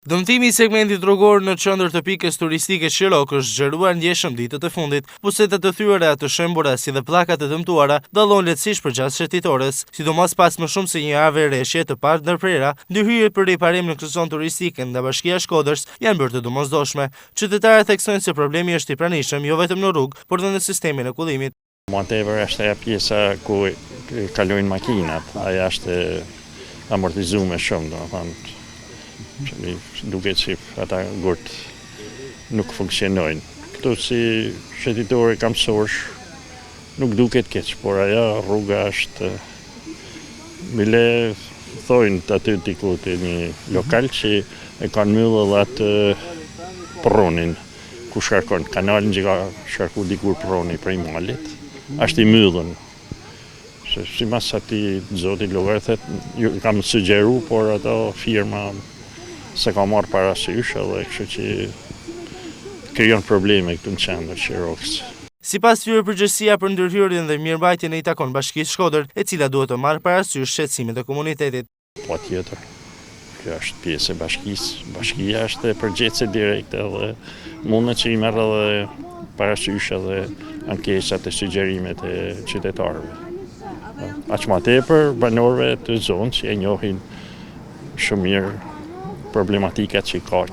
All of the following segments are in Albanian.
Dëmtimi I segmentit rrugor në qendër të pikës turistike Shirok është zgjeruar ndjeshëm ditët e fundit. Pusetet të thyera të shembura si dhe pllakat e dëmtuara dallojnë lehtësisht përgjatë shëtitores, sidomos pas më shumë se një javë rreshje të parë ndërprera, dy hyrje për riparim në këtë zonë turistike nga Bashkia Shkodrës janë bërë të domosdoshme. Qytetarët theksojnë se problemi është I pranishëm jo vetëm në rrugë, por edhe në sistemin e kullimit. Më tepër është ajo pjesa ku kalojnë makinat, ajo është amortizuar shumë, domethënë duket si ata gurt nuk funksionojnë. Këtu si shëtitore kam sosh, nuk duket keq, por ajo rruga është bile thojnë të aty diku të një lokal që e kanë mbyllë edhe atë pronin ku shkarkon kanalin që ka shkarku dikur proni prej malit, është I mbyllën. Se sipas atij zoti llogaret kam sugjeru, por ato firma se ka marrë parasysh edhe kështu që krijon probleme këtu në qendër Shirokës. Sipas tyre përgjegjësia për ndërhyrjen dhe mirëmbajtjen I takon Bashkisë Shkodër, e cila duhet të marrë parasysh shqetësimet e komunitetit. Patjetër. Kjo është pjesë e bashkisë. Bashkia është përgjegjëse direkte dhe mundet që I merr edhe parasysh edhe ankesat e sugjerimet e qytetarëve. Aq më tepër banorëve të zonës që e njohin shumë mirë problematikat që ka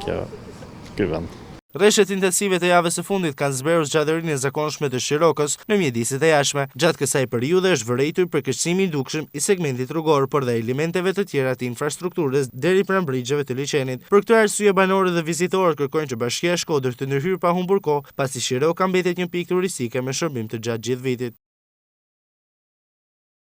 ky vend. Rreshet intensive të javës së fundit kanë zbërthur zgjatërinë e zakonshme të Shirokës në mjediset e jashtme. Gjatë kësaj periudhe është vërejtur përkeqësimi I dukshëm I segmentit rrugor, por dhe elementeve të tjera të infrastrukturës deri pranë brigjeve të liçenit. Për këtë arsye banorët dhe vizitorët kërkojnë që Bashkia e Shkodrës të ndërhyjë pa humbur kohë, pasi Shiroka mbetet një pikë turistike me shërbim të gjatë gjithë vitit.